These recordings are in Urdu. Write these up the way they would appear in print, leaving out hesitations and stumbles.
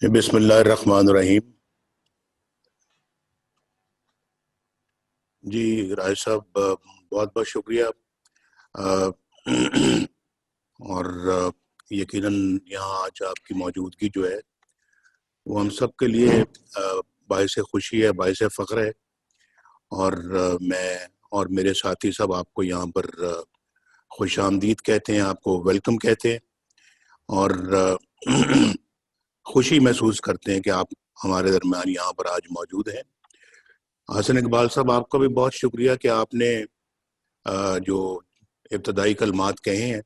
بسم اللہ الرحمن الرحیم۔ جی راج صاحب، بہت بہت شکریہ۔ اور یقیناً یہاں آج آپ کی موجودگی جو ہے وہ ہم سب کے لیے باعث خوشی ہے، باعث فخر ہے۔ اور میں اور میرے ساتھی سب آپ کو یہاں پر خوش آمدید کہتے ہیں، آپ کو ویلکم کہتے ہیں، اور خوشی محسوس کرتے ہیں کہ آپ ہمارے درمیان یہاں پر آج موجود ہیں۔ حسن اقبال صاحب، آپ کا بھی بہت شکریہ کہ آپ نے جو ابتدائی کلمات کہے ہیں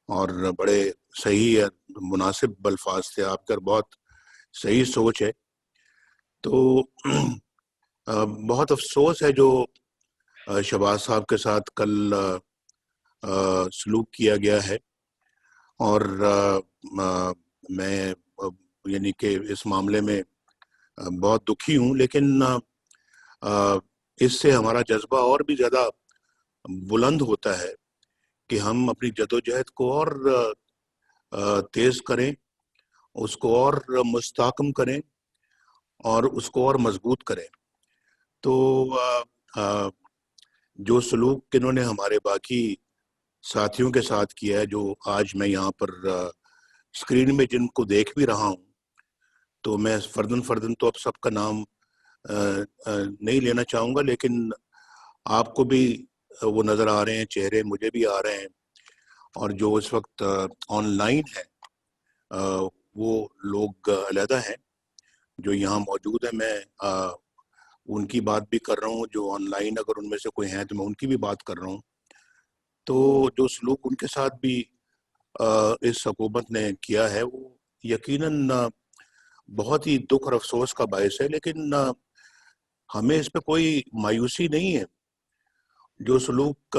اور بڑے صحیح مناسب الفاظ تھے آپ کا، بہت صحیح سوچ ہے۔ تو بہت افسوس ہے جو شہباز صاحب کے ساتھ کل سلوک کیا گیا ہے، اور میں یعنی کہ اس معاملے میں بہت دکھی ہوں، لیکن اس سے ہمارا جذبہ اور بھی زیادہ بلند ہوتا ہے کہ ہم اپنی جدوجہد کو اور تیز کریں، اس کو اور مستحکم کریں اور اس کو اور مضبوط کریں۔ تو جو سلوک انہوں نے ہمارے باقی ساتھیوں کے ساتھ کیا ہے، جو آج میں یہاں پر اسکرین میں جن کو دیکھ بھی رہا ہوں، تو میں فردن تو اب سب کا نام نہیں لینا چاہوں گا، لیکن آپ کو بھی وہ نظر آ رہے ہیں، چہرے مجھے بھی آ رہے ہیں، اور جو اس وقت آن لائن ہے وہ لوگ علیحدہ ہیں جو یہاں موجود ہیں۔ میں ان کی بات بھی کر رہا ہوں، جو آن لائن اگر ان میں سے کوئی ہیں تو میں ان کی بھی بات کر رہا ہوں۔ تو جو سلوک ان کے ساتھ بھی اس حکومت نے کیا ہے وہ یقیناً بہت ہی دکھ اور افسوس کا باعث ہے، لیکن ہمیں اس پہ کوئی مایوسی نہیں ہے۔ جو سلوک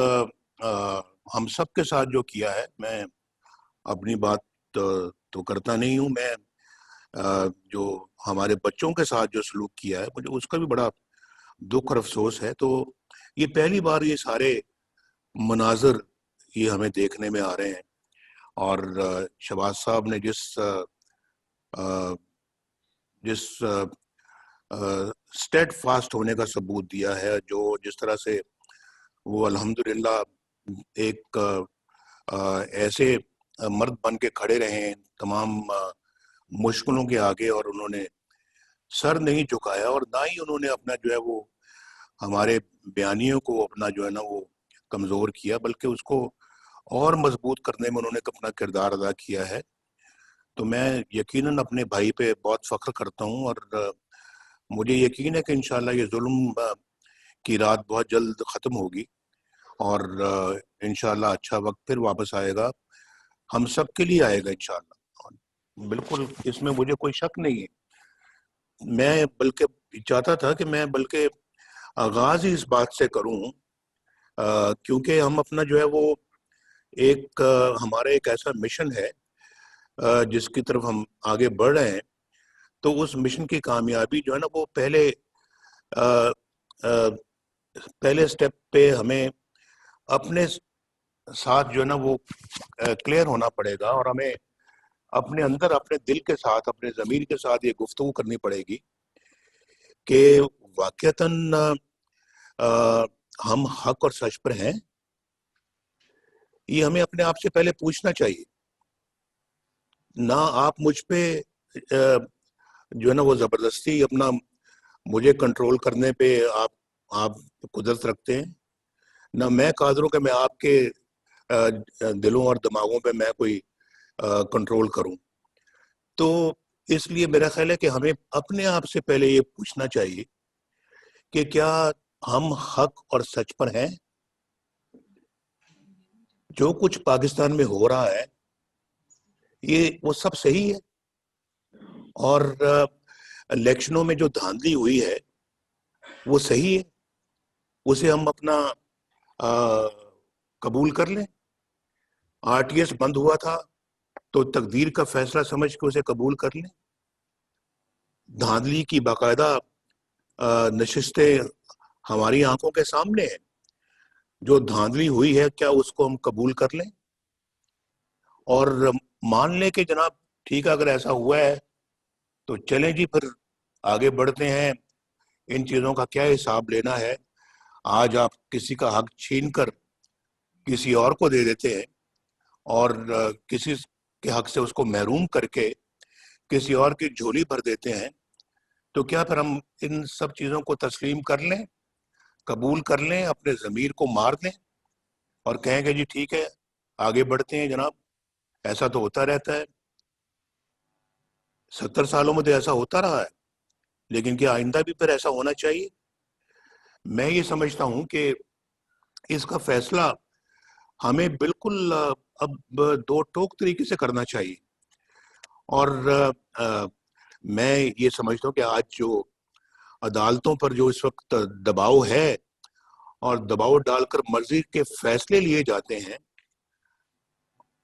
ہم سب کے ساتھ جو کیا ہے، میں اپنی بات تو کرتا نہیں ہوں، میں جو ہمارے بچوں کے ساتھ جو سلوک کیا ہے مجھے اس کا بھی بڑا دکھ اور افسوس ہے۔ تو یہ پہلی بار یہ سارے مناظر یہ ہمیں دیکھنے میں آ رہے ہیں، اور شہباز صاحب نے جس اسٹیڈ فاسٹ ہونے کا ثبوت دیا ہے، جو جس طرح سے وہ الحمدللہ ایک ایسے مرد بن کے کھڑے رہے ہیں تمام مشکلوں کے آگے، اور انہوں نے سر نہیں جھکایا، اور نہ ہی انہوں نے اپنا جو ہے وہ ہمارے بیانیوں کو اپنا جو ہے نا وہ کمزور کیا، بلکہ اس کو اور مضبوط کرنے میں انہوں نے اپنا کردار ادا کیا ہے۔ تو میں یقیناً اپنے بھائی پہ بہت فخر کرتا ہوں، اور مجھے یقین ہے کہ انشاءاللہ یہ ظلم کی رات بہت جلد ختم ہوگی، اور انشاءاللہ اچھا وقت پھر واپس آئے گا، ہم سب کے لیے آئے گا انشاءاللہ، بالکل اس میں مجھے کوئی شک نہیں ہے۔ میں بلکہ چاہتا تھا کہ میں بلکہ آغاز ہی اس بات سے کروں، کیونکہ ہم اپنا جو ہے وہ ہمارا ایک ایسا مشن ہے جس کی طرف ہم آگے بڑھ رہے ہیں۔ تو اس مشن کی کامیابی جو ہے نا وہ پہلے سٹیپ پہ ہمیں اپنے ساتھ جو ہے نا وہ کلیئر ہونا پڑے گا، اور ہمیں اپنے اندر اپنے دل کے ساتھ اپنے ضمیر کے ساتھ یہ گفتگو کرنی پڑے گی کہ واقعتاً ہم حق اور سچ پر ہیں۔ یہ ہمیں اپنے آپ سے پہلے پوچھنا چاہیے، نہ آپ مجھ پہ جو ہے نا وہ زبردستی اپنا مجھے کنٹرول کرنے پہ آپ قدرت رکھتے ہیں، نہ میں قادر ہوں کہ میں آپ کے دلوں اور دماغوں پہ میں کوئی کنٹرول کروں۔ تو اس لیے میرا خیال ہے کہ ہمیں اپنے آپ سے پہلے یہ پوچھنا چاہیے کہ کیا ہم حق اور سچ پر ہیں؟ جو کچھ پاکستان میں ہو رہا ہے یہ وہ سب صحیح ہے، اور الیکشنوں میں جو دھاندلی ہوئی ہے وہ صحیح ہے، اسے ہم اپنا قبول کر لیں۔ RTS بند ہوا تھا تو تقدیر کا فیصلہ سمجھ کے اسے قبول کر لیں۔ دھاندلی کی باقاعدہ نشستیں ہماری آنکھوں کے سامنے ہیں، جو دھاندلی ہوئی ہے کیا اس کو ہم قبول کر لیں اور مان لیں کہ جناب ٹھیک ہے، اگر ایسا ہوا ہے تو چلیں جی پھر آگے بڑھتے ہیں. ان چیزوں کا کیا حساب لینا ہے؟ آج آپ کسی کا حق چھین کر کسی اور کو دے دیتے ہیں اور کسی کے حق سے اس کو محروم کر کے کسی اور کی جھولی بھر دیتے ہیں. تو کیا پھر ہم ان سب چیزوں کو تسلیم کر لیں، قبول کر لیں، اپنے ضمیر کو مار دیں اور کہیں کہ جی ٹھیک ہے آگے بڑھتے ہیں جناب؟ ایسا تو ہوتا رہتا ہے، 70 سالوں میں تو ایسا ہوتا رہا ہے، لیکن کیا آئندہ بھی پھر ایسا ہونا چاہیے؟ میں یہ سمجھتا ہوں کہ اس کا فیصلہ ہمیں بالکل اب دو ٹوک طریقے سے کرنا چاہیے. اور میں یہ سمجھتا ہوں کہ آج جو عدالتوں پر جو اس وقت دباؤ ہے اور دباؤ ڈال کر مرضی کے فیصلے لیے جاتے ہیں،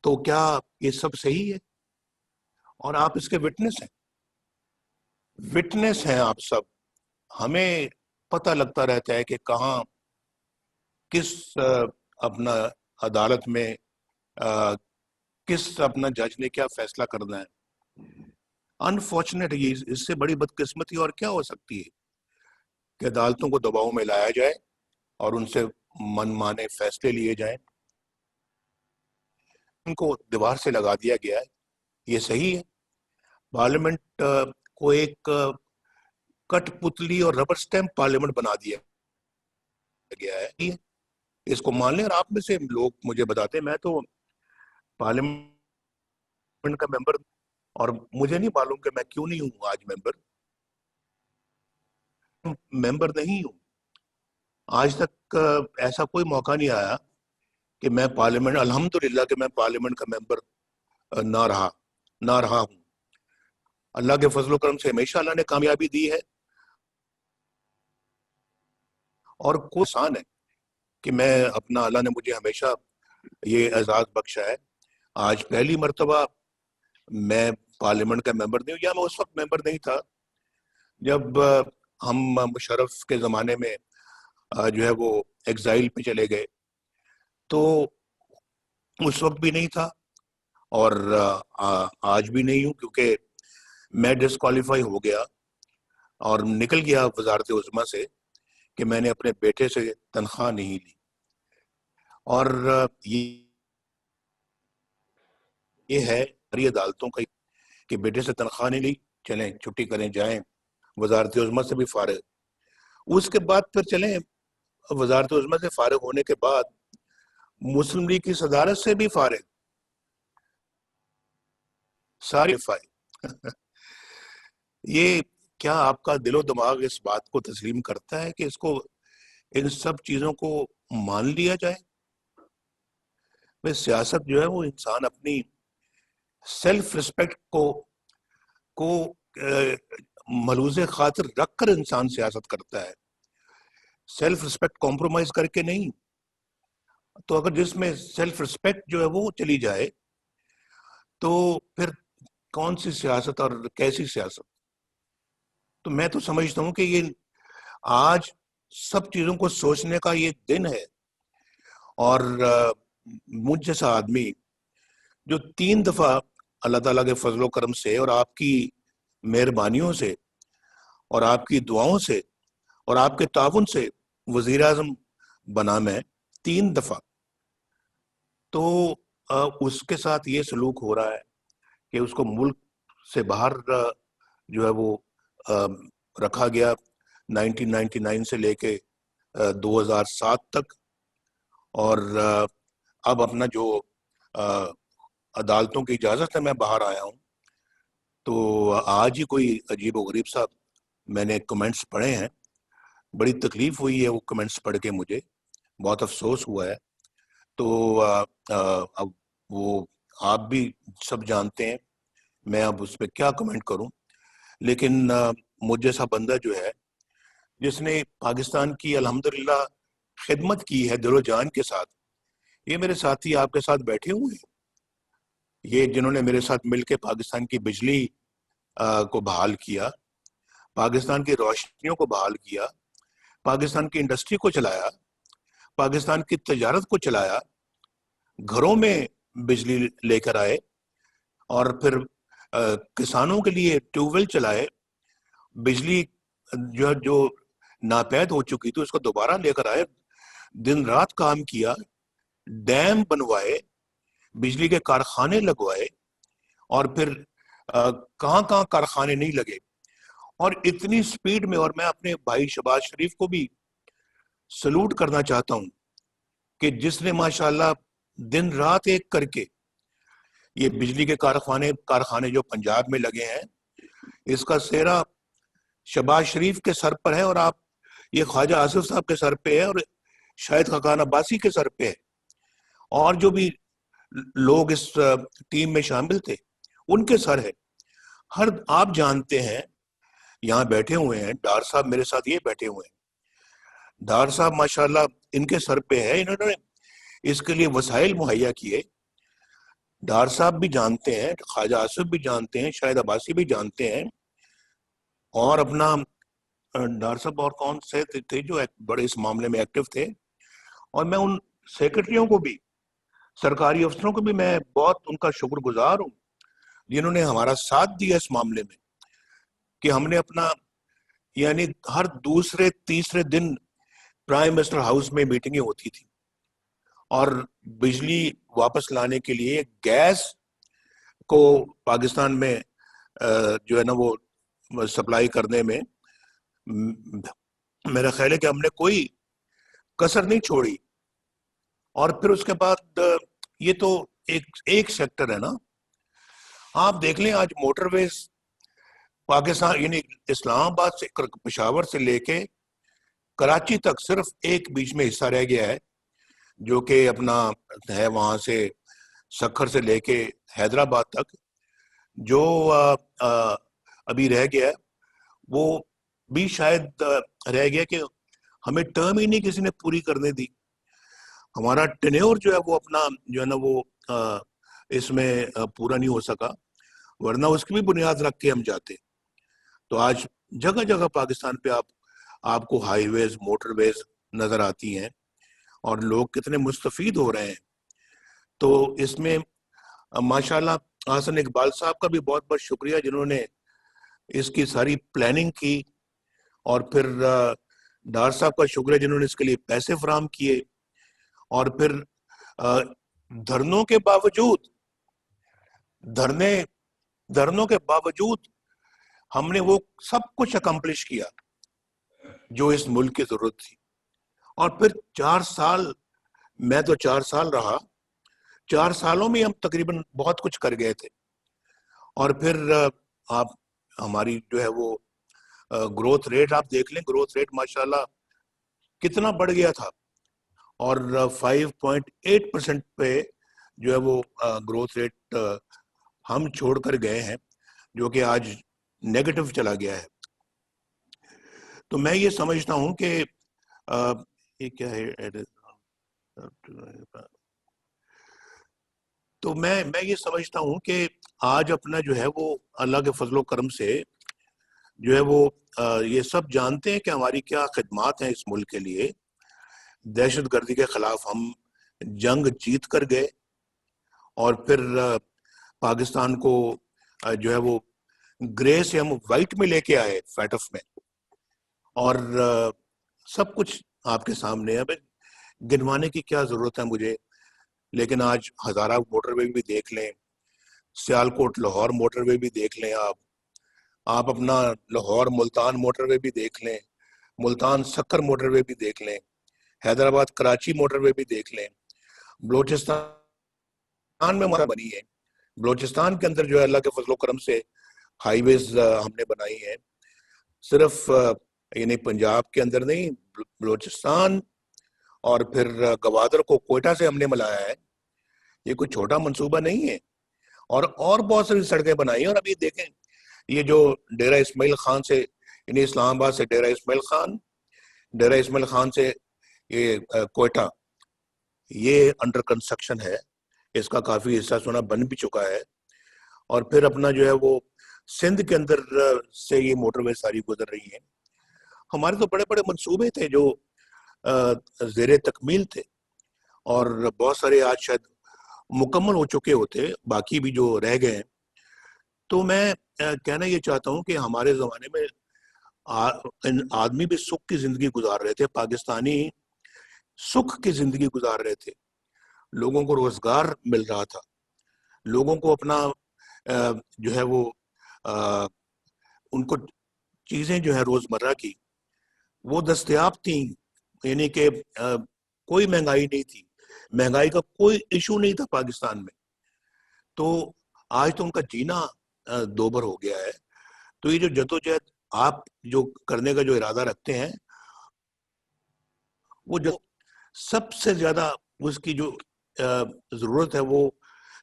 تو کیا یہ سب صحیح ہے؟ اور آپ اس کے وٹنس ہیں آپ سب. ہمیں پتہ لگتا رہتا ہے کہ کہاں کس اپنا عدالت میں کس اپنا جج نے کیا فیصلہ کرنا ہے. انفارچونیٹ، اس سے بڑی بدقسمتی اور کیا ہو سکتی ہے کہ عدالتوں کو دباؤ میں لایا جائے اور ان سے من مانے فیصلے لیے جائیں. ان کو دیوار سے لگا دیا گیا ہے، یہ صحیح ہے؟ پارلیمنٹ کو ایک کٹ پتلی اور ربر سٹیمپ پارلیمنٹ بنا دیا گیا ہے. اس کو مان لیں. اور آپ میں سے لوگ مجھے بتاتے ہیں، میں تو پارلیمنٹ کا ممبر اور مجھے نہیں معلوم کہ میں کیوں نہیں ہوں آج ممبر نہیں ہوں. آج تک ایسا کوئی موقع نہیں آیا کہ میں پارلیمنٹ، الحمدللہ کہ میں پارلیمنٹ کا ممبر نہ رہا ہوں. اللہ کے فضل و کرم سے ہمیشہ اللہ نے کامیابی دی ہے، اور کوئی آسان ہے کہ میں اپنا، اللہ نے مجھے ہمیشہ یہ اعزاز بخشا ہے. آج پہلی مرتبہ میں پارلیمنٹ کا ممبر نہیں ہوں، یا میں اس وقت ممبر نہیں تھا جب ہم مشرف کے زمانے میں جو ہے وہ ایگزائل پہ چلے گئے، تو اس وقت بھی نہیں تھا اور آج بھی نہیں ہوں، کیونکہ میں ڈسکوالیفائی ہو گیا اور نکل گیا وزارت عظمیٰ سے کہ میں نے اپنے بیٹے سے تنخواہ نہیں لی. اور یہ ہے ہماری عدالتوں کا کہ بیٹے سے تنخواہ نہیں لی، چلیں چھٹی کریں، جائیں وزارت عظمیٰ سے بھی فارغ. اس کے بعد پھر چلیں وزارت عظمیٰ سے فارغ ہونے کے بعد مسلم لیگ کی صدارت سے بھی فارغ، سارے فارغ. یہ کیا آپ کا دل و دماغ اس بات کو تسلیم کرتا ہے کہ اس کو، ان سب چیزوں کو مان لیا جائے؟ سیاست جو ہے وہ انسان اپنی سیلف ریسپیکٹ کو ملحوظ خاطر رکھ کر انسان سیاست کرتا ہے، سیلف ریسپیکٹ کمپرومائز کر کے نہیں. تو اگر جس میں سیلف ریسپیکٹ جو ہے وہ چلی جائے تو پھر کون سی سیاست اور کیسی سیاست؟ تو میں تو سمجھتا ہوں کہ یہ آج سب چیزوں کو سوچنے کا یہ دن ہے. اور مجھ جیسا آدمی جو 3 دفعہ اللہ تعالیٰ کے فضل و کرم سے اور آپ کی مہربانیوں سے اور آپ کی دعاؤں سے اور آپ کے تعاون سے وزیر اعظم بنا، میں 3 دفعہ، تو اس کے ساتھ یہ سلوک ہو رہا ہے کہ اس کو ملک سے باہر جو ہے وہ رکھا گیا 1999 سے لے کے 2007 تک. اور اب اپنا جو عدالتوں کی اجازت ہے میں باہر آیا ہوں. تو آج ہی کوئی عجیب و غریب صاحب میں نے کمنٹس پڑھے ہیں، بڑی تکلیف ہوئی ہے وہ کمنٹس پڑھ کے، مجھے بہت افسوس ہوا ہے. تو اب وہ آپ بھی سب جانتے ہیں، میں اب اس پہ کیا کمنٹ کروں. لیکن مجھ جیسا بندہ جو ہے جس نے پاکستان کی الحمدللہ خدمت کی ہے دل و جان کے ساتھ، یہ میرے ساتھی آپ کے ساتھ بیٹھے ہوئے ہیں، یہ جنہوں نے میرے ساتھ مل کے پاکستان کی بجلی کو بحال کیا، پاکستان کی روشنیوں کو بحال کیا، پاکستان کی انڈسٹری کو چلایا، پاکستان کی تجارت کو چلایا، گھروں میں بجلی لے کر آئے، اور پھر کسانوں کے لیے ٹیوب ویل چلائے، بجلی جو ناپید ہو چکی تھی اس کو دوبارہ لے کر آئے، دن رات کام کیا، ڈیم بنوائے، بجلی کے کارخانے لگوائے، اور پھر کہاں کہاں کارخانے نہیں لگے، اور اتنی سپیڈ میں. اور میں اپنے بھائی شہباز شریف کو بھی سلوٹ کرنا چاہتا ہوں کہ جس نے ماشاءاللہ دن رات ایک کر کے یہ بجلی کے کارخانے جو پنجاب میں لگے ہیں، اس کا سہرا شہباز شریف کے سر پر ہے، اور آپ یہ خواجہ آصف صاحب کے سر پہ ہے، اور شاہد خاقان عباسی کے سر پہ ہے، اور جو بھی لوگ اس ٹیم میں شامل تھے ان کے سر ہے. آپ جانتے ہیں، یہاں بیٹھے ہوئے ہیں ڈار صاحب میرے ساتھ یہ بیٹھے ہوئے ہیں، ڈار صاحب ماشاءاللہ ان کے سر پہ ہے، انہوں نے اس کے لیے وسائل مہیا کیے. ڈار صاحب بھی جانتے ہیں، خواجہ آصف بھی جانتے ہیں، شاہد عباسی بھی جانتے ہیں، اور اپنا ڈار صاحب اور کون سے تھے جو بڑے اس معاملے میں ایکٹیو تھے. اور میں ان سیکرٹریوں کو بھی، سرکاری افسروں کو بھی میں بہت ان کا شکر گزار ہوں جنہوں نے ہمارا ساتھ دیا اس معاملے میں، کہ ہم نے اپنا یعنی ہر دوسرے تیسرے دن پرائم منسٹر ہاؤس میں میٹنگیں ہوتی تھی، اور بجلی واپس لانے کے لیے گیس کو پاکستان میں جو ہے نا وہ سپلائی کرنے میں میرا خیال ہے کہ ہم نے کوئی کسر نہیں چھوڑی. اور پھر اس کے بعد یہ تو ایک سیکٹر ہے نا. آپ دیکھ لیں آج موٹر ویز پاکستان یعنی اسلام آباد سے پشاور سے لے کے کراچی تک صرف ایک بیچ میں حصہ رہ گیا ہے جو کہ اپنا ہے وہاں سے سکھر سے لے کے حیدرآباد تک، جو ابھی رہ گیا ہے وہ بھی شاید رہ گیا کہ ہمیں ٹرم ہی نہیں کسی نے پوری کرنے دی. ہمارا ٹینیور جو ہے وہ اپنا جو ہے نا وہ اس میں پورا نہیں ہو سکا، ورنہ اس کی بھی بنیاد رکھ کے ہم جاتے. تو آج جگہ جگہ پاکستان پہ آپ کو ہائی ویز، موٹر ویز نظر آتی ہیں، اور لوگ کتنے مستفید ہو رہے ہیں. تو اس میں ماشاءاللہ حسن اقبال صاحب کا بھی بہت بہت شکریہ جنہوں نے اس کی ساری پلاننگ کی، اور پھر ڈار صاحب کا شکریہ جنہوں نے اس کے لیے پیسے فراہم کیے، اور پھر دھرنوں کے باوجود ہم نے وہ سب کچھ اکمپلش کیا جو اس ملک کی ضرورت تھی. اور پھر 4 سال، میں تو 4 سال رہا، 4 سالوں میں ہم تقریباً بہت کچھ کر گئے تھے. اور پھر آپ ہماری جو ہے وہ گروتھ ریٹ آپ دیکھ لیں، گروتھ ریٹ ماشاءاللہ کتنا بڑھ گیا تھا، اور 5.8% پہ جو ہے وہ گروتھ ریٹ ہم چھوڑ کر گئے ہیں، جو کہ آج نیگیٹو چلا گیا ہے. تو میں یہ سمجھتا ہوں کہ یہ کیا ہے، تو میں یہ سمجھتا ہوں کہ آج اپنا جو ہے وہ اللہ کے فضل و کرم سے جو ہے وہ یہ سب جانتے ہیں کہ ہماری کیا خدمات ہیں اس ملک کے لیے. دہشت گردی کے خلاف ہم جنگ جیت کر گئے، اور پھر پاکستان کو جو ہے وہ گرے سے ہم وائٹ میں لے کے آئے، فیٹف میں، اور سب کچھ آپ کے سامنے ہے. گنوانے کی کیا ضرورت ہے مجھے، لیکن آج ہزارہ موٹر وے بھی دیکھ لیں، سیالکوٹ لاہور موٹر وے بھی دیکھ لیں، آپ اپنا لاہور ملتان موٹر وے بھی دیکھ لیں، ملتان سکر موٹر وے بھی دیکھ لیں، حیدرآباد کراچی موٹر وے بھی دیکھ لیں. بلوچستان میں ہمارا بنی ہے، بلوچستان کے اندر جو ہے اللہ کے فضل و کرم سے ہائی ویز ہم نے بنائی ہیں، صرف یعنی پنجاب کے اندر نہیں، بلوچستان اور پھر گوادر کو کوئٹہ سے ہم نے ملایا ہے. یہ کوئی چھوٹا منصوبہ نہیں ہے. اور بہت ساری سڑکیں بنائی ہیں. اور ابھی دیکھیں یہ جو ڈیرہ اسماعیل خان سے یعنی اسلام آباد سے ڈیرہ اسماعیل خان سے یہ کوئٹہ، یہ انڈر کنسٹرکشن ہے، اس کا کافی حصہ سنا بن بھی چکا ہے. اور پھر اپنا جو ہے وہ سندھ کے اندر سے یہ موٹر وے ساری گزر رہی ہیں. ہمارے تو بڑے بڑے منصوبے تھے جو زیر تکمیل تھے، اور بہت سارے آج شاید مکمل ہو چکے ہوتے، باقی بھی جو رہ گئے ہیں. تو میں کہنا یہ چاہتا ہوں کہ ہمارے زمانے میں آدمی بھی سکھ کی زندگی گزار رہے تھے، پاکستانی سکھ کی زندگی گزار رہے تھے، لوگوں کو روزگار مل رہا تھا، لوگوں کو اپنا جو ہے وہ ان کو چیزیں جو ہے روزمرہ کی وہ دستیاب تھیں، یعنی کہ کوئی مہنگائی نہیں تھی، مہنگائی کا کوئی ایشو نہیں تھا پاکستان میں. تو آج تو ان کا جینا دوبر ہو گیا ہے. تو یہ جو جدوجہد آپ جو کرنے کا جو ارادہ رکھتے ہیں، وہ جو سب سے زیادہ اس کی جو ضرورت ہے وہ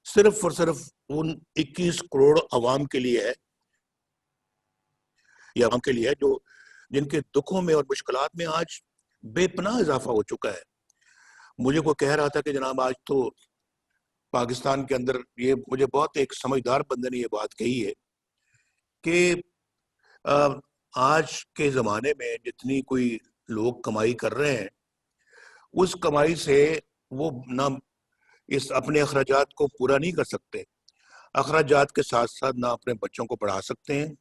صرف اور صرف ان 21 کروڑ عوام کے لیے ہے، یا عوام کے لیے ہے جو جن کے دکھوں میں اور مشکلات میں آج بے پناہ اضافہ ہو چکا ہے. مجھے کوئی کہہ رہا تھا کہ جناب آج تو پاکستان کے اندر، یہ مجھے بہت ایک سمجھدار بندے نے یہ بات کہی ہے کہ آج کے زمانے میں جتنی کوئی لوگ کمائی کر رہے ہیں، اس کمائی سے وہ نہ اس اپنے اخراجات کو پورا نہیں کر سکتے، اخراجات کے ساتھ ساتھ نہ اپنے بچوں کو پڑھا سکتے ہیں،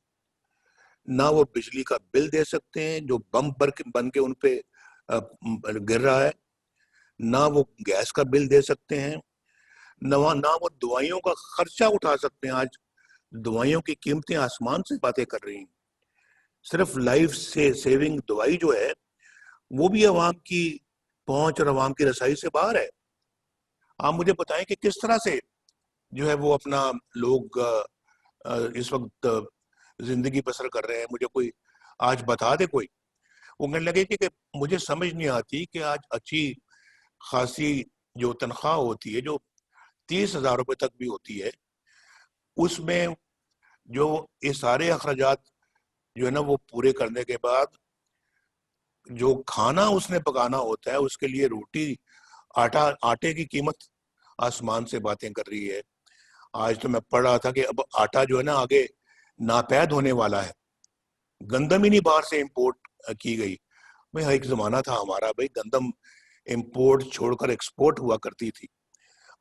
نہ وہ بجلی کا بل دے سکتے ہیں جو بم بن کے ان پہ گر رہا ہے، نہ وہ گیس کا بل دے سکتے ہیں، نہ وہ دوائیوں کا خرچہ اٹھا سکتے ہیں. آج دوائیوں کی قیمتیں آسمان سے باتیں کر رہی ہیں. صرف لائف سے سیونگ دوائی جو ہے وہ بھی عوام کی پہنچ اور عوام کی رسائی سے باہر ہے. آپ مجھے بتائیں کہ کس طرح سے جو ہے وہ اپنا لوگ اس وقت زندگی بسر کر رہے ہیں. مجھے کوئی آج بتا دے کوئی، وہ کہنے لگے کہ مجھے سمجھ نہیں آتی کہ آج اچھی خاصی جو تنخواہ ہوتی ہے جو 30,000 روپے تک بھی ہوتی ہے، اس میں جو یہ سارے اخراجات جو ہے نا وہ پورے کرنے کے بعد جو کھانا اس نے پکانا ہوتا ہے، اس کے لیے روٹی آٹے کی قیمت آسمان سے باتیں کر رہی ہے. آج تو میں پڑھ رہا تھا کہ اب آٹا جو ہے نا آگے ناپید ہونے والا ہے، گندم ہی نہیں باہر سے امپورٹ کی گئی. بھائی ایک زمانہ تھا ہمارا، بھائی گندم امپورٹ چھوڑ کر ایکسپورٹ ہوا کرتی تھی.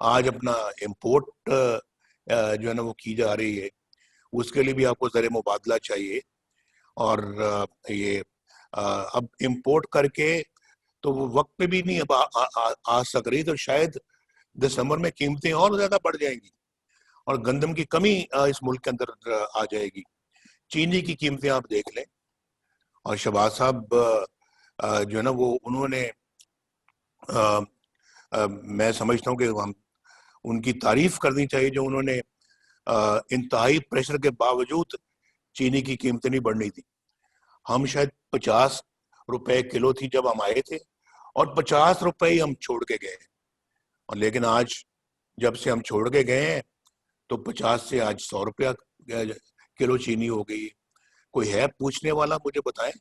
آج اپنا امپورٹ جو ہے نا وہ کی جا رہی ہے. اس کے لیے بھی آپ کو زر مبادلہ چاہیے، اور یہ اب امپورٹ کر کے تو وہ وقت پہ بھی نہیں اب آ سک رہی، تو شاید دسمبر میں قیمتیں اور زیادہ بڑھ جائیں گی اور گندم کی کمی اس ملک کے اندر آ جائے گی. چینی کی قیمتیں آپ دیکھ لیں، اور شہباز صاحب جو ہے نا وہ انہوں نے میں سمجھتا ہوں کہ ہم ان کی تعریف کرنی چاہیے جو انہوں نے انتہائی پریشر کے باوجود چینی کی قیمتیں نہیں بڑھنی تھی. ہم شاید 50 روپے کلو تھی جب ہم آئے تھے، اور 50 روپے ہی ہم چھوڑ کے گئے، اور لیکن آج جب سے ہم چھوڑ کے گئے ہیں تو 50 سے آج 100 روپیہ کلو چینی ہو گئی. کوئی ہے پوچھنے والا؟ مجھے بتائیں،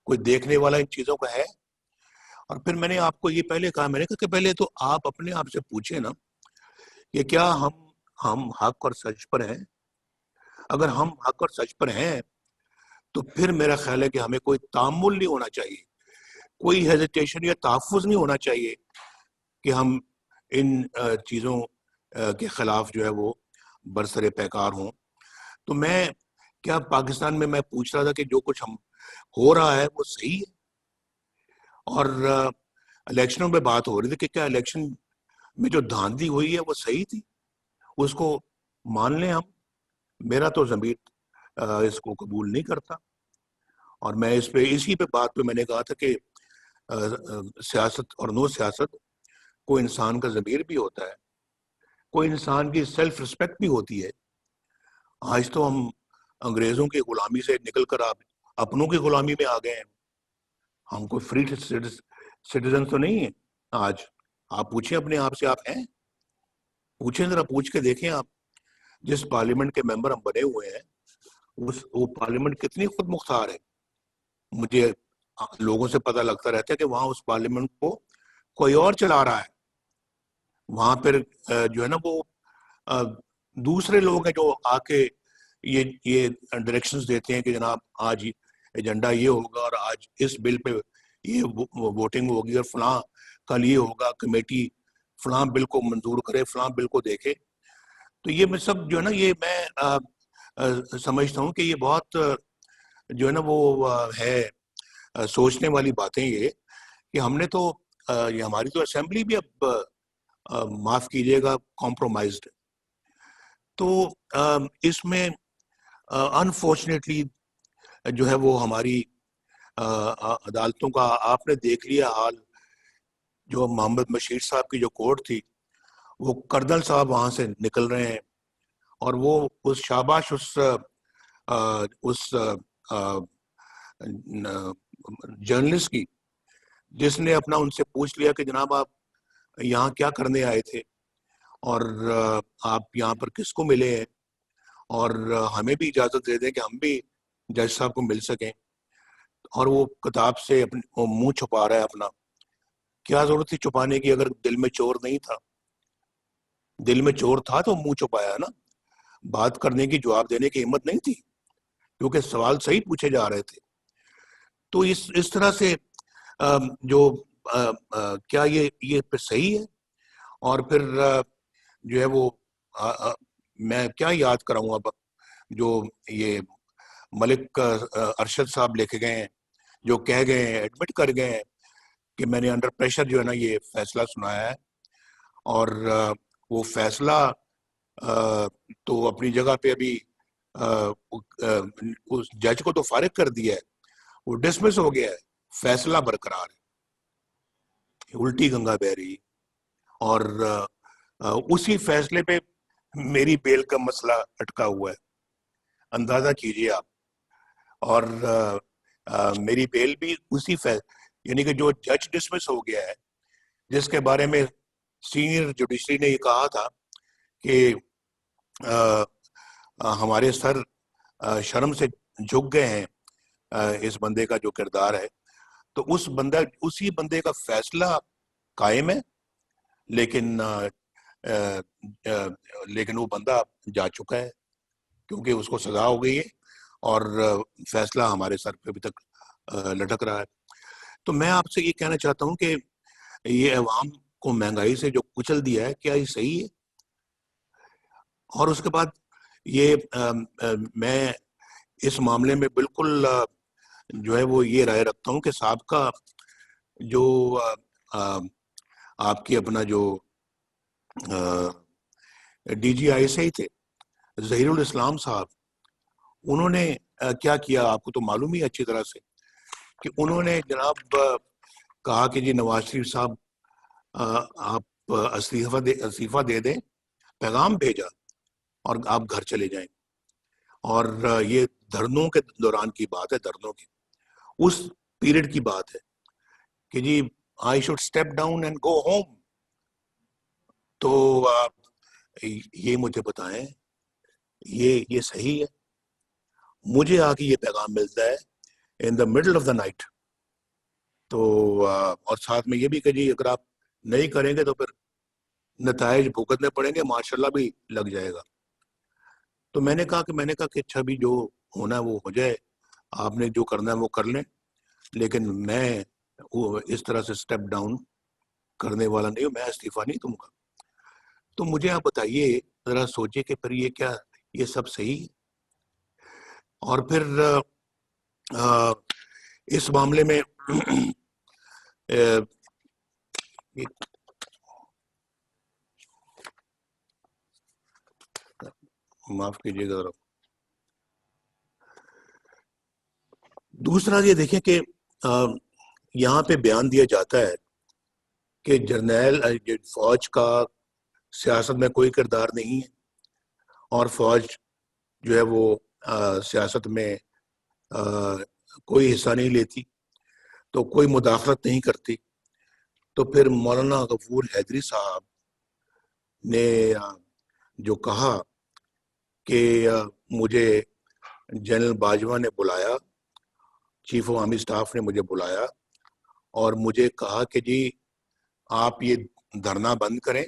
کوئی دیکھنے والا ان چیزوں کا ہے؟ اور پھر میں نے آپ کو یہ پہلے کہا، میں نے کہا کہ پہلے تو آپ اپنے آپ سے پوچھیں نا کہ کیا ہم حق اور سچ پر ہیں. اگر ہم حق اور سچ پر ہیں تو پھر میرا خیال ہے کہ ہمیں کوئی تعامل نہیں ہونا چاہیے، کوئی ہیزیٹیشن یا تحفظ نہیں ہونا چاہیے کہ ہم ان چیزوں کے خلاف جو ہے وہ برسر پیکار ہوں. تو میں کیا پاکستان میں پوچھ رہا تھا کہ جو کچھ ہم ہو رہا ہے وہ صحیح ہے؟ اور الیکشنوں پہ بات ہو رہی تھی کہ کیا الیکشن میں جو دھاندلی ہوئی ہے وہ صحیح تھی؟ اس کو مان لیں ہم. میرا تو ضمیر اس کو قبول نہیں کرتا، اور میں اسی پہ بات پہ میں نے کہا تھا کہ سیاست اور نو سیاست، کوئی انسان کا ضمیر بھی ہوتا ہے، کوئی انسان کی سیلف رسپیکٹ بھی ہوتی ہے. آج تو ہم انگریزوں کی غلامی سے نکل کر آپ اپنوں کی غلامی میں آ گئے ہیں. ہم کوئی فری سٹیزن تو نہیں ہیں. آج آپ پوچھیں اپنے آپ سے، آپ ہیں؟ پوچھیں، ذرا پوچھ کے دیکھیں آپ. جس پارلیمنٹ کے ممبر ہم بنے ہوئے ہیں وہ پارلیمنٹ کتنی خود مختار ہے. مجھے لوگوں سے پتہ لگتا رہتا ہے کہ وہاں اس پارلیمنٹ کو کوئی اور چلا رہا ہے. وہاں پھر جو ہے نا وہ دوسرے لوگ ہیں جو آ کے یہ ڈائریکشنز دیتے ہیں کہ جناب آج ایجنڈا یہ ہوگا، اور آج اس بل پہ یہ ووٹنگ ہوگی، اور فلاں کل یہ ہوگا، کمیٹی فلاں بل کو منظور کرے، فلاں بل کو دیکھے. تو یہ میں سب جو ہے نا یہ میں سمجھتا ہوں کہ یہ بہت جو ہے نا وہ ہے سوچنے والی باتیں یہ کہ ہم نے تو یہ ہماری تو اسمبلی بھی اب معاف کیجیے گا کمپرومائزڈ. تو اس میں انفارچونیٹلی جو ہے وہ ہماری عدالتوں کا آپ نے دیکھ لیا حال. جو محمد مشیر صاحب کی جو کورٹ تھی وہ کرنل صاحب وہاں سے نکل رہے ہیں اور وہ اس شاباش اس جرنلسٹ کی جس نے اپنا ان سے پوچھ لیا کہ جناب آپ یہاں کیا کرنے آئے تھے اور آپ یہاں پر کس کو ملے ہیں اور ہمیں بھی اجازت دے دیں کہ ہم بھی جج صاحب کو مل سکیں. اور وہ کتاب سے منہ چھپا رہا ہے اپنا. کیا ضرورت تھی چھپانے کی اگر دل میں چور نہیں تھا؟ دل میں چور تھا تو منہ چھپایا نا. بات کرنے کی جواب دینے کی ہمت نہیں تھی کیونکہ سوال صحیح پوچھے جا رہے تھے. تو اس طرح سے جو کیا یہ پھر صحیح ہے؟ اور پھر جو ہے وہ میں کیا یاد کراؤں اب جو یہ ملک ارشد صاحب لے کے گئے ہیں جو کہہ گئے ہیں ایڈمٹ کر گئے ہیں کہ میں نے انڈر پریشر جو ہے نا یہ فیصلہ سنایا ہے اور وہ فیصلہ تو اپنی جگہ پہ ابھی اس جج کو تو فارغ کر دیا ہے, وہ ڈسمس ہو گیا ہے, فیصلہ برقرار ہے, الٹی گنگا بہ رہی. اور اسی فیصلے پہ میری بیل کا مسئلہ اٹکا ہوا ہے, اندازہ کیجئے آپ. اور میری بیل بھی اسی یعنی کہ جو جج ڈسمس ہو گیا ہے جس کے بارے میں سینئر جوڈیشری نے یہ کہا تھا کہ ہمارے سر شرم سے جھک گئے ہیں اس بندے کا جو کردار ہے, تو اسی بندے کا فیصلہ قائم ہے لیکن وہ بندہ جا چکا ہے کیونکہ اس کو سزا ہو گئی ہے اور فیصلہ ہمارے سر پہ ابھی تک لٹک رہا ہے. تو میں آپ سے یہ کہنا چاہتا ہوں کہ یہ عوام کو مہنگائی سے جو کچل دیا ہے کیا یہ صحیح ہے؟ اور اس کے بعد یہ میں اس معاملے میں بالکل جو ہے وہ یہ رائے رکھتا ہوں کہ سابقہ جو آپ کی اپنا جو ڈی جی آئی سے ہی تھے ظہیر الاسلام صاحب, انہوں نے کیا کیا آپ کو تو معلوم ہی اچھی طرح سے کہ انہوں نے جناب کہا کہ جی نواز شریف صاحب آپ استعفیٰ دے دیں, پیغام بھیجا اور آپ گھر چلے جائیں. اور یہ دھرنوں کے دوران کی بات ہے, دھرنوں کی اس پیریڈ کی بات ہے کہ جی I should step down and go home. تو آپ یہ مجھے بتائیں یہ صحیح ہے؟ مجھے آ کے یہ پیغام ملتا ہے in the middle of the night. تو اور ساتھ میں یہ بھی کہ جی اگر آپ نہیں کریں گے تو پھر نتائج بھگتنے پڑیں گے, ماشاء اللہ بھی لگ جائے گا. تو میں نے کہا کہ اچھا بھی جو ہونا ہے وہ ہو جائے, آپ نے جو کرنا ہے وہ کر لیں, لیکن میں اس طرح سے سٹیپ ڈاؤن کرنے والا نہیں ہوں, میں استعفیٰ نہیں دوں گا. تو مجھے آپ بتائیے, ذرا سوچے کہ پھر یہ سب صحیح. اور پھر اس معاملے میں معاف کیجیے گا ذرا. دوسرا یہ دیکھیں کہ یہاں پہ بیان دیا جاتا ہے کہ جرنیل فوج کا سیاست میں کوئی کردار نہیں ہے اور فوج جو ہے وہ سیاست میں کوئی حصہ نہیں لیتی, تو کوئی مداخلت نہیں کرتی. تو پھر مولانا غفور حیدری صاحب نے جو کہا کہ مجھے جنرل باجوہ نے بلایا, چیف آف آرمی سٹاف نے مجھے بلایا اور مجھے کہا کہ جی آپ یہ دھرنا بند کریں,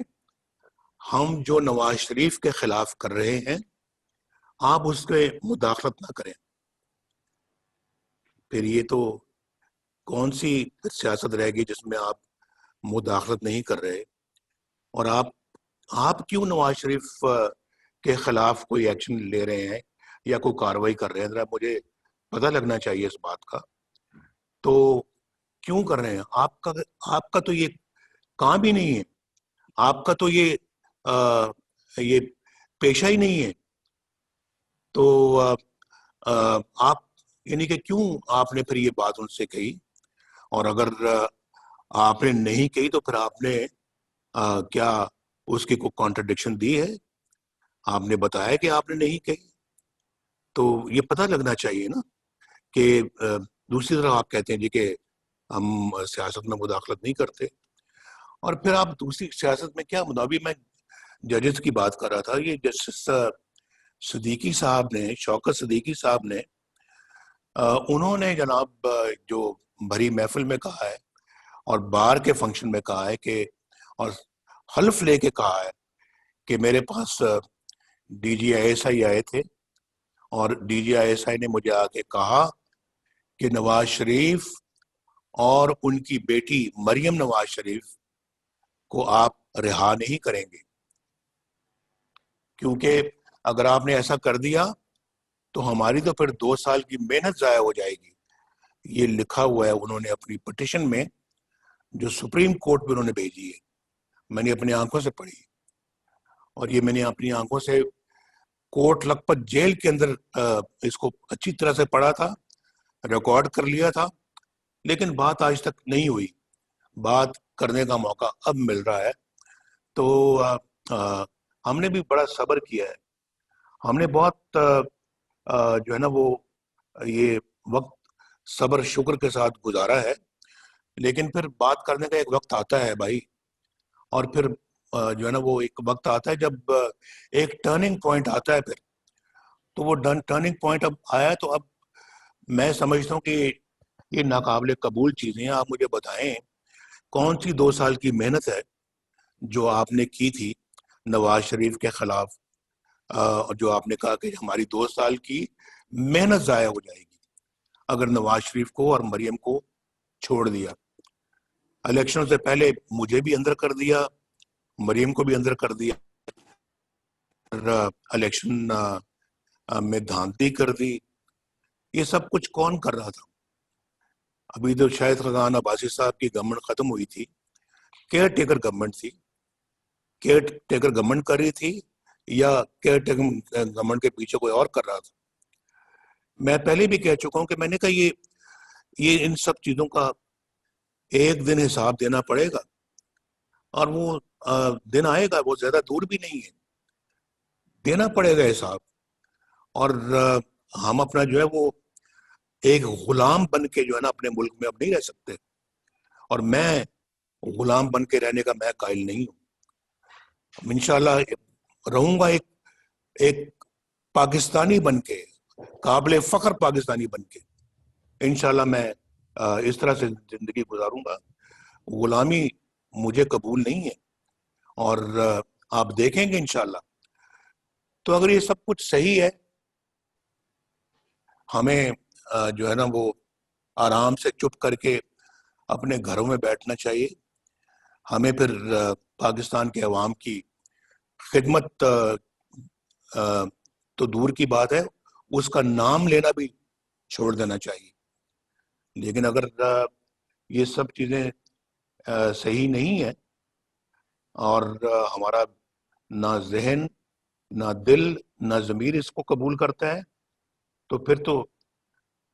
ہم جو نواز شریف کے خلاف کر رہے ہیں آپ اس کے مداخلت نہ کریں. پھر یہ تو کون سی سیاست رہے گی جس میں آپ مداخلت نہیں کر رہے, اور آپ کیوں نواز شریف کے خلاف کوئی ایکشن لے رہے ہیں؟ یا کوئی کاروائی کر رہے ہیں، ذرا مجھے پتہ لگنا چاہیے اس بات کا. تو کیوں کر رہے ہیں؟ آپ کا تو یہ کام ہی نہیں ہے، آپ کا تو یہ پیشہ ہی نہیں ہے. تو آپ یعنی کہ کیوں آپ نے پھر یہ بات ان سے کہی؟ اور اگر آپ نے نہیں کہی تو پھر آپ نے کیا اس کی کوئی کانٹرڈکشن دی ہے؟ آپ نے بتایا کہ آپ نے نہیں کہی. تو یہ پتہ لگنا چاہیے نا کہ دوسری طرف آپ کہتے ہیں جی کہ ہم سیاست میں مداخلت نہیں کرتے، اور پھر آپ دوسری سیاست میں کیا ابھی میں ججز کی بات کر رہا تھا. یہ جسٹس صدیقی صاحب نے، شوکت صدیقی صاحب نے، انہوں نے جناب جو بھری محفل میں کہا ہے اور بار کے فنکشن میں کہا ہے کہ، اور حلف لے کے کہا ہے کہ میرے پاس D G I S I آئے تھے اور D G I S I نے مجھے آ کے کہا کہ نواز شریف اور ان کی بیٹی مریم نواز شریف کو آپ رہا نہیں کریں گے، کیونکہ اگر آپ نے ایسا کر دیا تو ہماری تو پھر 2 سال کی محنت ضائع ہو جائے گی. یہ لکھا ہوا ہے انہوں نے اپنی پٹیشن میں جو سپریم کورٹ میں انہوں نے بھیجی ہے. میں نے اپنی آنکھوں سے پڑھی، اور یہ میں نے اپنی آنکھوں سے کوٹ لکھپت جیل کے اندر اس کو اچھی طرح سے پڑھا تھا، ریکارڈ کر لیا تھا، لیکن بات آج تک نہیں ہوئی. بات کرنے کا موقع اب مل رہا ہے. تو ہم نے بھی بڑا صبر کیا ہے، ہم نے بہت جو ہے نا وہ یہ وقت صبر شکر کے ساتھ گزارا ہے، لیکن پھر بات کرنے کا ایک وقت آتا ہے بھائی، اور پھر جو ہے نا وہ ایک وقت آتا ہے جب ایک ٹرننگ پوائنٹ آتا ہے. پھر تو وہ ٹرننگ پوائنٹ اب آیا ہے، تو اب میں سمجھتا ہوں کہ یہ ناقابل قبول چیزیں ہیں. آپ مجھے بتائیں کون سی 2 سال کی محنت ہے جو آپ نے کی تھی نواز شریف کے خلاف، جو آپ نے کہا کہ ہماری 2 سال کی محنت ضائع ہو جائے گی اگر نواز شریف کو اور مریم کو چھوڑ دیا. الیکشن سے پہلے مجھے بھی اندر کر دیا، مریم کو بھی اندر کر دیا، الیکشن میں دھاندلی کر دی. یہ سب کچھ کون کر رہا تھا؟ ابھی تو شاید خزان عباسی صاحب کی گورنمنٹ ختم ہوئی تھی، کیئر ٹیکر گورنمنٹ تھی. کیئر ٹیکر گورنمنٹ کر رہی تھی یا کیئر ٹیکر گورنمنٹ کے پیچھے کوئی اور کر رہا تھا؟ میں پہلے بھی کہہ چکا ہوں کہ میں نے کہا یہ ان سب چیزوں کا ایک دن حساب دینا پڑے گا، اور وہ دن آئے گا، وہ زیادہ دور بھی نہیں ہے، دینا پڑے گا حساب. اور ہم اپنا جو ہے وہ ایک غلام بن کے جو ہے نا اپنے ملک میں اب نہیں رہ سکتے، اور میں غلام بن کے رہنے کا میں قائل نہیں ہوں. انشاءاللہ رہوں گا ایک پاکستانی بن کے، قابل فخر پاکستانی بن کے. انشاءاللہ میں اس طرح سے زندگی گزاروں گا. غلامی مجھے قبول نہیں ہے، اور آپ دیکھیں گے انشاءاللہ. تو اگر یہ سب کچھ صحیح ہے، ہمیں جو ہے نا وہ آرام سے چپ کر کے اپنے گھروں میں بیٹھنا چاہیے. ہمیں پھر پاکستان کے عوام کی خدمت تو دور کی بات ہے، اس کا نام لینا بھی چھوڑ دینا چاہیے. لیکن اگر یہ سب چیزیں صحیح نہیں ہیں، اور ہمارا نہ ذہن، نہ دل، نہ ضمیر اس کو قبول کرتا ہے، تو پھر تو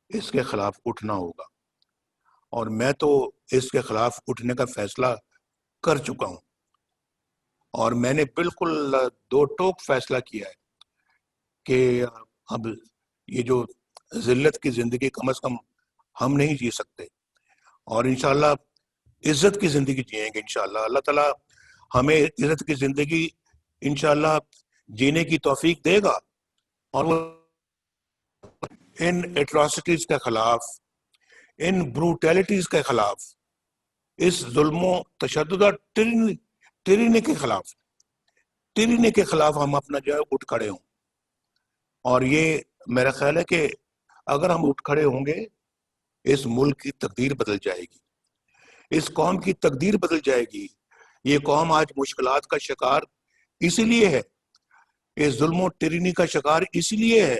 اس کے خلاف اٹھنا ہوگا. اور میں تو اس کے خلاف اٹھنے کا فیصلہ کر چکا ہوں، اور میں نے بالکل 2 ٹوک فیصلہ کیا ہے کہ اب یہ جو ذلت کی زندگی کم از کم ہم نہیں جی سکتے، اور انشاءاللہ عزت کی زندگی جئیں گے. انشاءاللہ اللہ تعالیٰ ہمیں عزت کی زندگی انشاءاللہ جینے کی توفیق دے گا، اور وہ ان ایٹراسٹیز کے خلاف، ان بروٹیلٹیز کے خلاف، اس ظلم و تشدد اور ٹرینی کے خلاف ہم اپنا جو ہے اٹھ کھڑے ہوں. اور یہ میرا خیال ہے کہ اگر ہم اٹھ کھڑے ہوں گے، اس ملک کی تقدیر بدل جائے گی، اس قوم کی تقدیر بدل جائے گی. یہ قوم آج مشکلات کا شکار اسی لیے ہے، اس ظلم و ٹرینی کا شکار اسی لیے ہے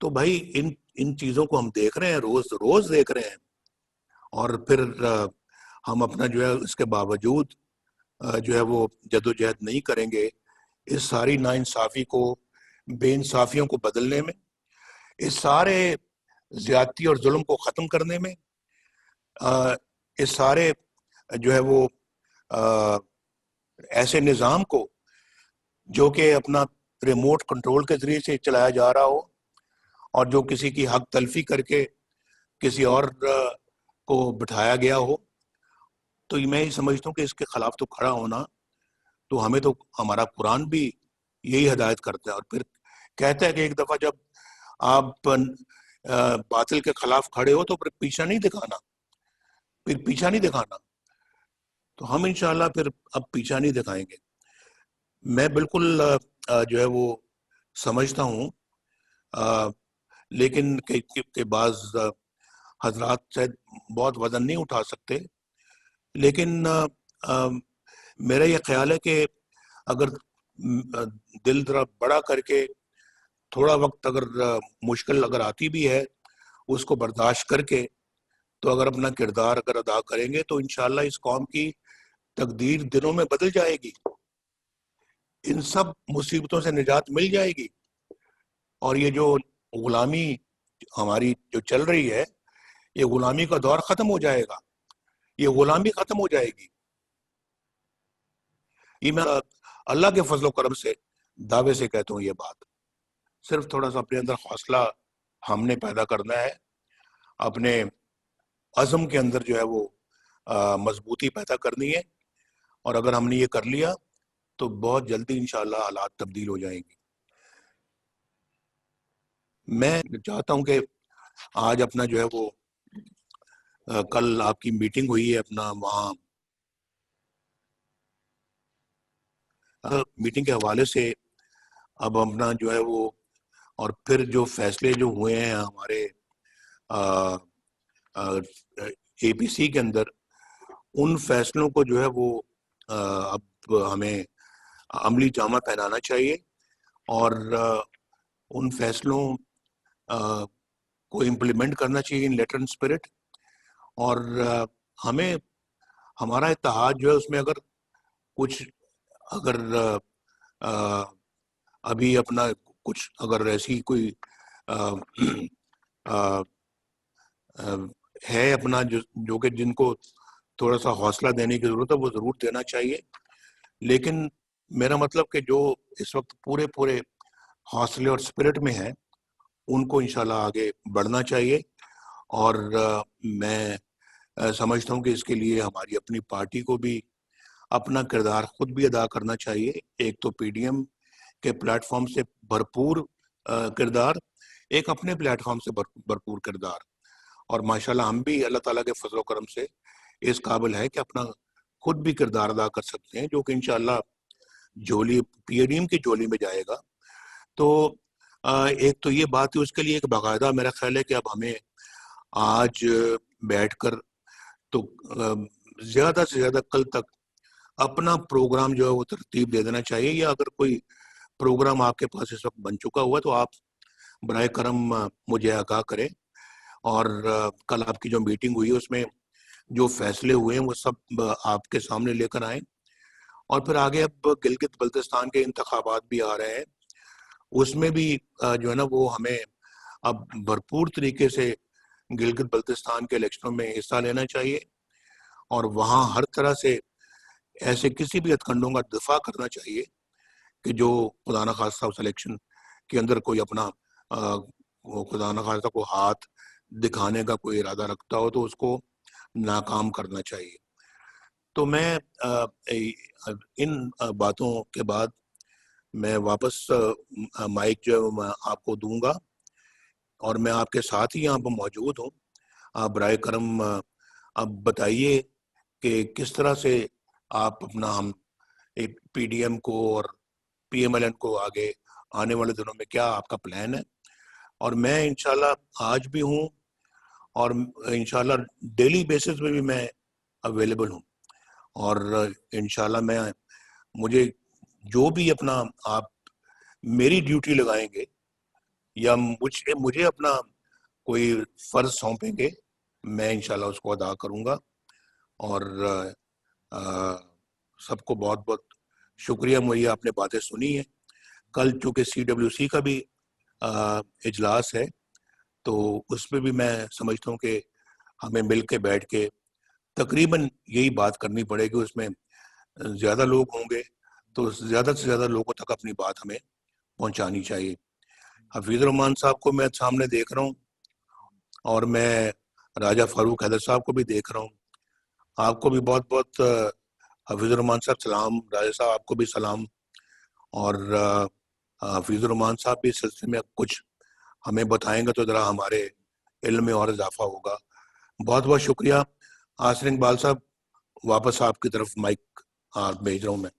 تو بھائی ان چیزوں کو ہم دیکھ رہے ہیں، روز روز دیکھ رہے ہیں، اور پھر ہم اپنا جو ہے اس کے باوجود جو ہے وہ جدوجہد نہیں کریں گے اس ساری ناانصافی کو، بے انصافیوں کو بدلنے میں، اس سارے زیادتی اور ظلم کو ختم کرنے میں، اس سارے جو ہے وہ ایسے نظام کو جو کہ اپنا ریموٹ کنٹرول کے ذریعے سے چلایا جا رہا ہو، اور جو کسی کی حق تلفی کر کے کسی اور کو بٹھایا گیا ہو، تو میں یہ سمجھتا ہوں کہ اس کے خلاف تو کھڑا ہونا، تو ہمیں تو ہمارا قرآن بھی یہی ہدایت کرتا ہے، اور پھر کہتا ہے کہ ایک دفعہ جب آپ باطل کے خلاف کھڑے ہو تو پھر پیچھا نہیں دکھانا، تو ہم انشاءاللہ پھر اب پیچھا نہیں دکھائیں گے۔ میں بالکل جو ہے وہ سمجھتا ہوں، لیکن کہ بعض حضرات شاید بہت وزن نہیں اٹھا سکتے، لیکن میرا یہ خیال ہے کہ اگر دل ذرا بڑا کر کے تھوڑا وقت اگر مشکل اگر آتی بھی ہے اس کو برداشت کر کے، تو اگر اپنا کردار اگر ادا کریں گے تو انشاءاللہ اس قوم کی تقدیر دنوں میں بدل جائے گی، ان سب مصیبتوں سے نجات مل جائے گی، اور یہ جو غلامی ہماری جو چل رہی ہے، یہ غلامی کا دور ختم ہو جائے گا، یہ غلامی ختم ہو جائے گی۔ یہ میں اللہ کے فضل و کرم سے دعوے سے کہتا ہوں، یہ بات صرف تھوڑا سا اپنے اندر حوصلہ ہم نے پیدا کرنا ہے، اپنے عزم کے اندر جو ہے وہ مضبوطی پیدا کرنی ہے، اور اگر ہم نے یہ کر لیا تو بہت جلدی انشاءاللہ حالات تبدیل ہو جائیں گے۔ میں چاہتا ہوں کہ آج اپنا جو ہے وہ کل آپ کی میٹنگ ہوئی ہے اپنا وہاں، میٹنگ کے حوالے سے اب اپنا جو ہے وہ، اور پھر جو فیصلے جو ہوئے ہیں ہمارے اے پی سی کے اندر، ان فیصلوں کو جو ہے وہ اب ہمیں عملی جامہ پہنانا چاہیے، اور ان فیصلوں کو امپلیمنٹ کرنا چاہیے ان لیٹر اینڈ اسپرٹ، اور ہمیں ہمارا اتحاد جو ہے اس میں اگر ابھی اپنا کچھ اگر ایسی کوئی ہے اپنا جو کہ جن کو تھوڑا سا حوصلہ دینے کی ضرورت ہے، وہ ضرور دینا چاہیے، لیکن میرا مطلب کہ جو اس وقت پورے حوصلے اور اسپرٹ میں ہیں ان کو انشاءاللہ آگے بڑھنا چاہیے، اور میں سمجھتا ہوں کہ اس کے لیے ہماری اپنی پارٹی کو بھی اپنا کردار خود بھی ادا کرنا چاہیے، ایک تو پی ڈی ایم کے پلیٹ فارم سے بھرپور کردار، ایک اپنے پلیٹ فارم سے بھرپور کردار، اور ماشاءاللہ ہم بھی اللہ تعالیٰ کے فضل و کرم سے اس قابل ہے کہ اپنا خود بھی کردار ادا کر سکتے ہیں، جو کہ انشاءاللہ جولی پی ڈی ایم کی جولی میں جائے گا۔ تو ایک تو یہ بات ہے، اس کے لیے ایک باقاعدہ میرا خیال ہے کہ اب ہمیں آج بیٹھ کر تو زیادہ سے زیادہ کل تک اپنا پروگرام جو ہے وہ ترتیب دے دینا چاہیے، یا اگر کوئی پروگرام آپ کے پاس اس وقت بن چکا ہوا تو آپ برائے کرم مجھے آگاہ کریں، اور کل آپ کی جو میٹنگ ہوئی اس میں جو فیصلے ہوئے ہیں وہ سب آپ کے سامنے لے کر آئیں، اور پھر آگے اب گلگت بلتستان کے انتخابات بھی آ رہے ہیں، اس میں بھی جو ہے نا وہ ہمیں اب بھرپور طریقے سے گلگت بلتستان کے الیکشنوں میں حصہ لینا چاہیے، اور وہاں ہر طرح سے ایسے کسی بھی ہتھکنڈوں کا دفاع کرنا چاہیے کہ جو خدا نخواستہ اس الیکشن کے اندر کوئی اپنا خدا نخواستہ کو ہاتھ دکھانے کا کوئی ارادہ رکھتا ہو تو اس کو ناکام کرنا چاہیے۔ تو میں ان باتوں کے بعد میں واپس مائک جو ہے میں آپ کو دوں گا، اور میں آپ کے ساتھ ہی یہاں پر موجود ہوں، آپ برائے کرم اب بتائیے کہ کس طرح سے آپ اپنا ہم پی ڈی ایم کو اور پی ایم ایل این کو آگے آنے والے دنوں میں کیا آپ کا پلان ہے، اور میں انشاءاللہ آج بھی ہوں، اور انشاءاللہ ڈیلی بیسس پہ بھی میں اویلیبل ہوں، اور انشاءاللہ مجھے جو بھی اپنا آپ میری ڈیوٹی لگائیں گے یا مجھے اپنا کوئی فرض سونپیں گے، میں انشاءاللہ اس کو ادا کروں گا. اور سب کو بہت بہت شکریہ، مجھے آپ نے باتیں سنی ہیں. کل چونکہ CWC کا بھی اجلاس ہے، تو اس میں بھی میں سمجھتا ہوں کہ ہمیں مل کے بیٹھ کے تقریباً یہی بات کرنی پڑے گی. اس میں زیادہ لوگ ہوں گے تو زیادہ سے زیادہ لوگوں تک اپنی بات ہمیں پہنچانی چاہیے. حفیظ الرحمان صاحب کو میں سامنے دیکھ رہا ہوں، اور میں راجہ فاروق حیدر صاحب کو بھی دیکھ رہا ہوں. آپ کو بھی بہت بہت حفیظ الرحمان صاحب سلام، راجہ صاحب آپ کو بھی سلام. اور حفیظ الرحمان صاحب بھی اس سلسلے میں کچھ ہمیں بتائیں گے تو ذرا ہمارے علم میں اور اضافہ ہوگا. بہت بہت شکریہ. آصر اقبال صاحب، واپس آپ کی طرف مائک بھیج رہا ہوں میں.